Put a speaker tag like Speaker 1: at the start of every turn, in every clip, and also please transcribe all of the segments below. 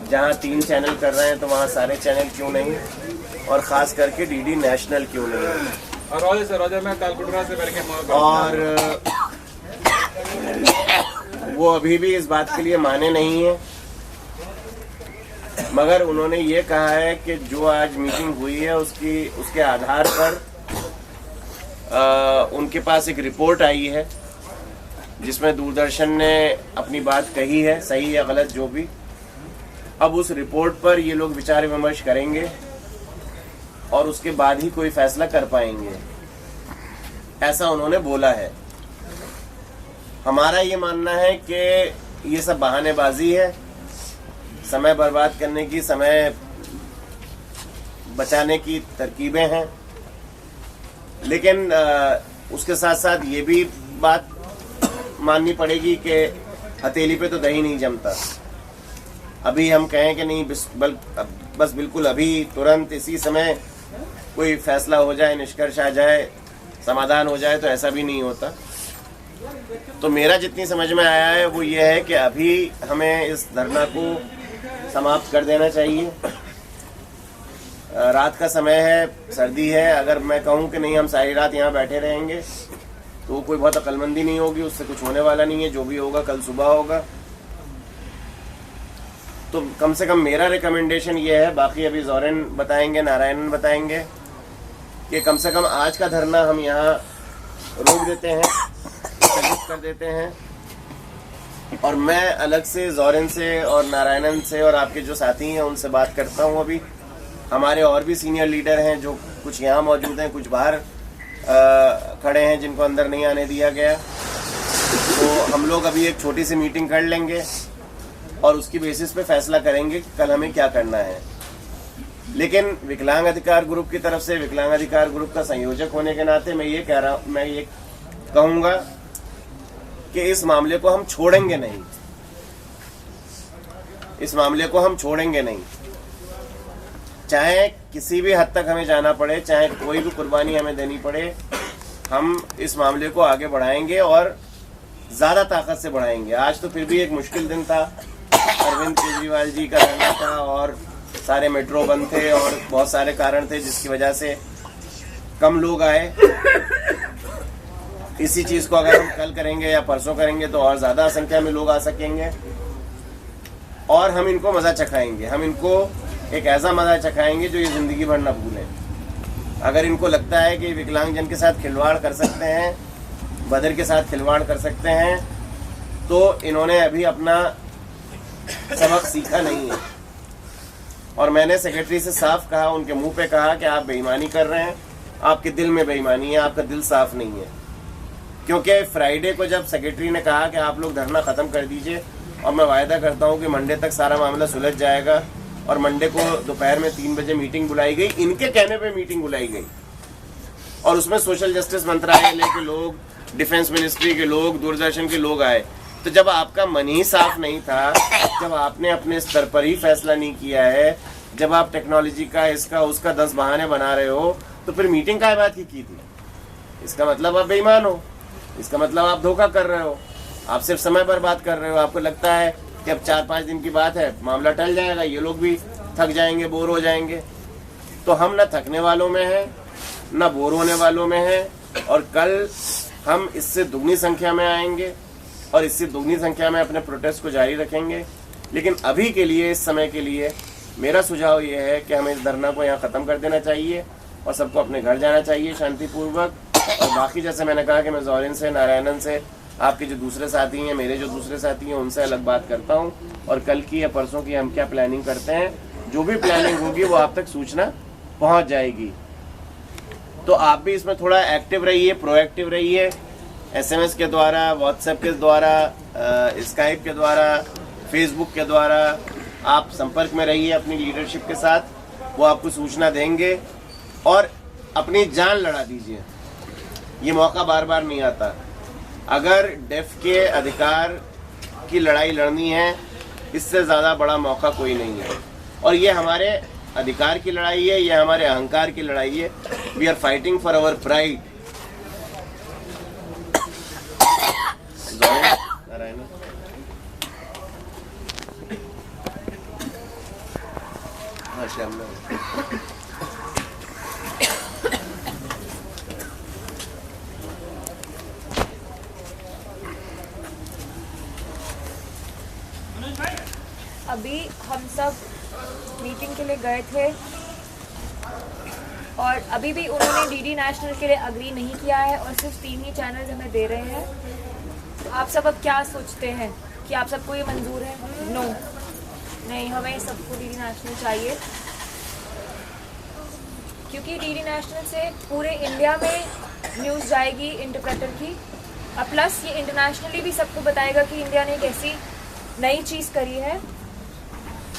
Speaker 1: जहाँ 3 चैनल कर रहे हैं तो वहाँ सारे चैनल क्यों नहीं, और ख़ास करके डीडी नेशनल क्यों नहीं। और वो अभी भी इस बात के लिए माने नहीं है, मगर उन्होंने ये कहा है कि जो आज मीटिंग हुई है उसके आधार पर उनके पास एक रिपोर्ट आई है जिसमें दूरदर्शन ने अपनी बात कही है, सही या गलत जो भी। अब उस रिपोर्ट पर ये लोग विचार विमर्श करेंगे और उसके बाद ही कोई फैसला कर पाएंगे, ऐसा उन्होंने बोला है। हमारा ये मानना है कि ये सब बहानेबाजी है, समय बर्बाद करने की, समय बचाने की तरकीबें हैं। लेकिन उसके साथ साथ ये भी बात माननी पड़ेगी कि हथेली पे तो दही नहीं जमता। अभी हम कहें कि नहीं बस बिल्कुल अभी तुरंत इसी समय कोई फैसला हो जाए, निष्कर्ष आ जाए, समाधान हो जाए, तो ऐसा भी नहीं होता। तो मेरा जितनी समझ में आया है वो ये है कि अभी हमें इस धरना को समाप्त कर देना चाहिए। रात का समय है, सर्दी है, अगर मैं कहूँ कि नहीं हम सारी रात यहाँ बैठे रहेंगे तो कोई बहुत अक्लमंदी नहीं होगी, उससे कुछ होने वाला नहीं है। जो भी होगा कल सुबह होगा। तो कम से कम मेरा रिकमेंडेशन ये है, बाकी अभी ज़ोरेन बताएंगे, नारायणन बताएंगे, कि कम से कम आज का धरना हम यहाँ रोक देते हैं, स्थगित कर देते हैं। और मैं अलग से ज़ोरेन से और नारायणन से और आपके जो साथी हैं उनसे बात करता हूँ। अभी हमारे और भी सीनियर लीडर हैं जो कुछ यहाँ मौजूद हैं, कुछ बाहर खड़े हैं जिनको अंदर नहीं आने दिया गया। तो हम लोग अभी एक छोटी सी मीटिंग कर लेंगे और उसकी बेसिस पे फैसला करेंगे कि कल हमें क्या करना है। लेकिन विकलांग अधिकार ग्रुप की तरफ से, विकलांग अधिकार ग्रुप का संयोजक होने के नाते मैं ये कहूँगा कि इस मामले को हम छोड़ेंगे नहीं, इस मामले को हम छोड़ेंगे नहीं। चाहे किसी भी हद तक हमें जाना पड़े, चाहे कोई भी कुर्बानी हमें देनी पड़े, हम इस मामले को आगे बढ़ाएंगे और ज़्यादा ताकत से बढ़ाएंगे। आज तो फिर भी एक मुश्किल दिन था, अरविंद केजरीवाल जी का धरना था और सारे मेट्रो बंद थे और बहुत सारे कारण थे जिसकी वजह से कम लोग आए। इसी चीज़ को अगर हम कल करेंगे या परसों करेंगे तो और ज़्यादा संख्या में लोग आ सकेंगे और हम इनको मज़ा चखाएंगे। हम इनको एक ऐसा मज़ा चखाएंगे जो ये ज़िंदगी भर न भूलें। अगर इनको लगता है कि विकलांगजन के साथ खिलवाड़ कर सकते हैं, बदर के साथ खिलवाड़ कर सकते हैं, तो इन्होंने अभी अपना सबक सीखा नहीं है। और मैंने सेक्रेटरी से साफ कहा, उनके मुंह पे कहा कि आप बेईमानी कर रहे हैं, आपके दिल में बेईमानी है, आपका दिल साफ नहीं है। क्योंकि फ्राइडे को जब सेक्रेटरी ने कहा कि आप लोग धरना ख़त्म कर दीजिए, और मैं वायदा करता हूँ कि मंडे तक सारा मामला सुलझ जाएगा, और मंडे को दोपहर में 3 बजे मीटिंग बुलाई गई, इनके कहने पे मीटिंग बुलाई गई, और उसमें सोशल जस्टिस मंत्रालय के लोग, डिफेंस मिनिस्ट्री के लोग, दूरदर्शन के लोग आए। तो जब आपका मन ही साफ नहीं था, जब आपने अपने स्तर पर ही फैसला नहीं किया है, जब आप टेक्नोलॉजी का, इसका उसका 10 बहाने बना रहे हो, तो फिर मीटिंग काय बात की थी? इसका मतलब आप बेईमान हो, इसका मतलब आप धोखा कर रहे हो, आप सिर्फ समय बर्बाद कर रहे हो। आपको लगता है कि अब 4-5 दिन की बात है, मामला टल जाएगा, ये लोग भी थक जाएंगे, बोर हो जाएंगे। तो हम न थकने वालों में हैं, न बोर होने वालों में हैं, और कल हम इससे दुगनी संख्या में आएंगे और इससे दुगनी संख्या में अपने प्रोटेस्ट को जारी रखेंगे। लेकिन अभी के लिए, इस समय के लिए मेरा सुझाव ये है कि हमें इस धरना को यहाँ ख़त्म कर देना चाहिए और सबको अपने घर जाना चाहिए शांतिपूर्वक। और बाकी जैसे मैंने कहा कि मैं ज़ोरेन से, नारायणन से, आपके जो दूसरे साथी हैं, मेरे जो दूसरे साथी हैं, उनसे अलग बात करता हूँ, और कल की या परसों की हम क्या प्लानिंग करते हैं, जो भी प्लानिंग होगी वो आप तक सूचना पहुँच जाएगी। तो आप भी इसमें थोड़ा एक्टिव रहिए, प्रोएक्टिव रहिए, SMS के द्वारा, व्हाट्सएप के द्वारा, स्काइप के द्वारा, फेसबुक के द्वारा आप संपर्क में रहिए अपनी लीडरशिप के साथ, वो आपको सूचना देंगे, और अपनी जान लड़ा दीजिए। ये मौका बार बार नहीं आता। अगर डेफ के अधिकार की लड़ाई लड़नी है, इससे ज़्यादा बड़ा मौका कोई नहीं है। और ये हमारे अधिकार की लड़ाई है, ये हमारे अहंकार की लड़ाई है। We are fighting for our pride. Shyam ने
Speaker 2: अभी हम सब मीटिंग के लिए गए थे और अभी भी उन्होंने डीडी नेशनल के लिए अग्री नहीं किया है और सिर्फ 3 ही चैनल हमें दे रहे हैं। आप सब अब क्या सोचते हैं कि आप सबको ये मंजूर है? नो, नहीं, हमें सबको डीडी नेशनल चाहिए क्योंकि डीडी नेशनल से पूरे इंडिया में न्यूज़ जाएगी इंटरप्रेटर की, और प्लस ये इंटरनेशनली भी सबको बताएगा कि इंडिया ने एक ऐसी नई चीज़ करी है।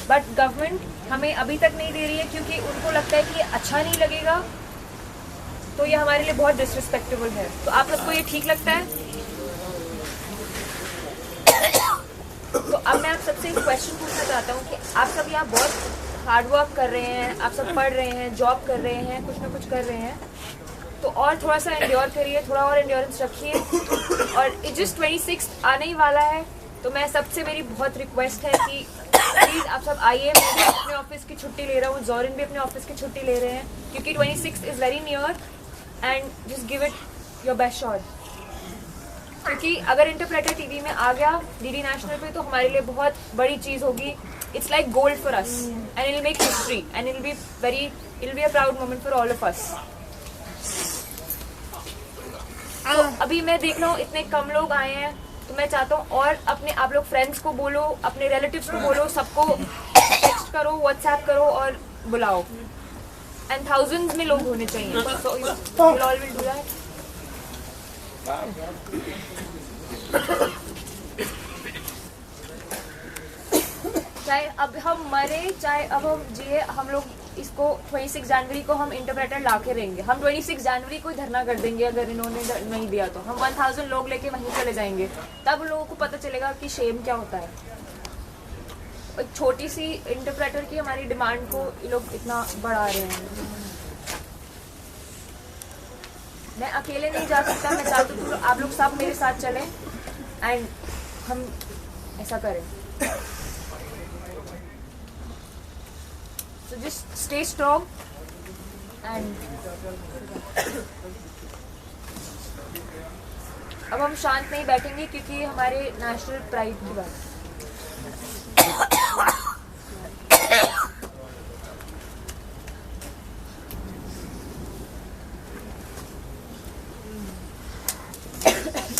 Speaker 2: बट गवर्नमेंट हमें अभी तक नहीं दे रही है क्योंकि उनको लगता है कि ये अच्छा नहीं लगेगा, तो ये हमारे लिए बहुत डिसरिस्पेक्टेबल है। तो आप सबको ये ठीक लगता है? तो अब मैं आप सबसे एक क्वेश्चन पूछना चाहता हूँ कि आप सब यहाँ बहुत हार्ड वर्क कर रहे हैं, आप सब पढ़ रहे हैं, जॉब कर रहे हैं, कुछ ना कुछ कर रहे हैं, तो और थोड़ा सा एंड्योर करिए, थोड़ा और एंड्योरेंस रखिए। और जस्ट 26 आने ही वाला है, तो मैं सबसे मेरी बहुत रिक्वेस्ट है कि प्लीज़ आप सब आइए। मैं भी अपने ऑफिस की छुट्टी ले रहा हूँ, जॉरिन भी अपने ऑफिस की छुट्टी ले रहे हैं क्योंकि 26 is very near and just give it your best shot. क्योंकि अगर इंटरप्रेटर टीवी में आ गया डीडी नेशनल पे तो हमारे लिए बहुत बड़ी चीज़ होगी। It's like gold for us and it will make history and it will be a proud moment for all of us. तो अभी मैं देख रहा हूँ इतने कम लोग आए हैं, तो मैं चाहता हूँ और अपने आप लोग फ्रेंड्स को बोलो, अपने रिलेटिव्स को बोलो, सबको टेक्स्ट करो, व्हाट्सएप करो और बुलाओ। एंड थाउजेंड्स में लोग होने चाहिए। So you all will do that. चाहे अब हम मरे चाहे अब हम जिए, हम लोग इसको 26 जनवरी को हम इंटरप्रेटर ला के रहेंगे। हम 26 जनवरी को ही धरना कर देंगे अगर इन्होंने नहीं दिया तो। हम 1000 लोग लेके वहीं चले जाएंगे, तब लोगों को पता चलेगा कि शेम क्या होता है। एक छोटी सी इंटरप्रेटर की हमारी डिमांड को ये लोग इतना बढ़ा रहे हैं। मैं अकेले नहीं जा सकता, मैं चाहती हूँ आप लोग सब मेरे साथ चलें एंड हम ऐसा करें। So just stay strong and अब हम शांत नहीं बैठेंगे क्योंकि हमारे नेशनल प्राइड की बात है।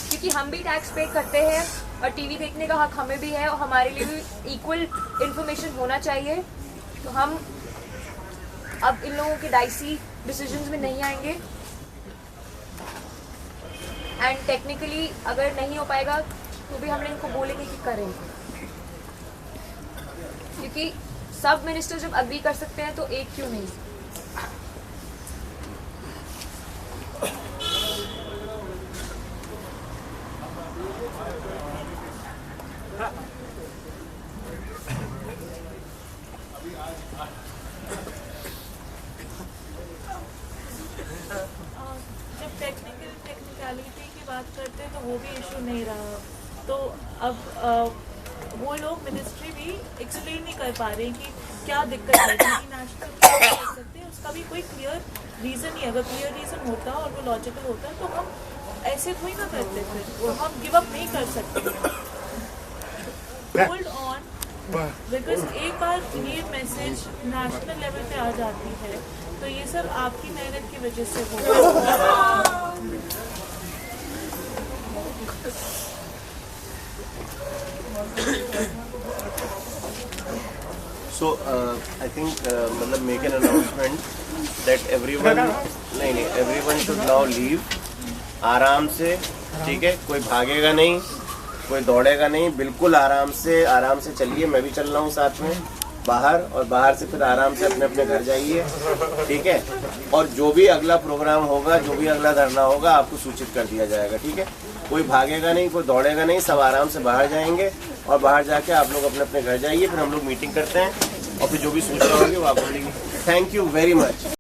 Speaker 2: क्योंकि हम भी टैक्स पे करते हैं और टीवी देखने का हक हमें भी है और हमारे लिए भी इक्वल इंफॉर्मेशन होना चाहिए। तो हम अब इन लोगों के डाइसी डिसीजंस में नहीं आएंगे एंड टेक्निकली अगर नहीं हो पाएगा तो भी हम इनको बोलेंगे कि करेंगे, क्योंकि सब मिनिस्टर जब अग्री कर सकते हैं तो एक क्यों नहीं।
Speaker 3: टेक्निकलिटी की बात करते हैं तो वो भी इशू नहीं रहा। तो अब वो लोग मिनिस्ट्री भी एक्सप्लेन नहीं कर पा रहे कि क्या दिक्कत है, नेशनल क्या कर सकते हैं, उसका भी कोई क्लियर रीज़न नहीं। अगर क्लियर रीज़न होता और वो लॉजिकल होता तो हम ऐसे थोड़ी ना करते, फिर हम गिव अप नहीं कर सकते। होल्ड ऑन, बिकॉज एक बार ये मैसेज नेशनल लेवल पे आ जाती है तो ये सब आपकी मेहनत की वजह से होगा।
Speaker 1: So I think मतलब make an announcement that everyone everyone should now leave आराम से, ठीक है? कोई भागेगा नहीं, कोई दौड़ेगा नहीं, बिल्कुल आराम से चलिए। मैं भी चल रहा हूँ साथ में बाहर, और बाहर से फिर आराम से अपने अपने घर जाइए, ठीक है? और जो भी अगला प्रोग्राम होगा, जो भी अगला धरना होगा, आपको सूचित कर दिया जाएगा, ठीक है? कोई भागेगा नहीं, कोई दौड़ेगा नहीं, सब आराम से बाहर जाएंगे और बाहर जाके आप लोग अपने अपने घर जाइए। फिर हम लोग मीटिंग करते हैं और फिर जो भी सूचना होगी वो आपको मिलेगी। Thank you very much.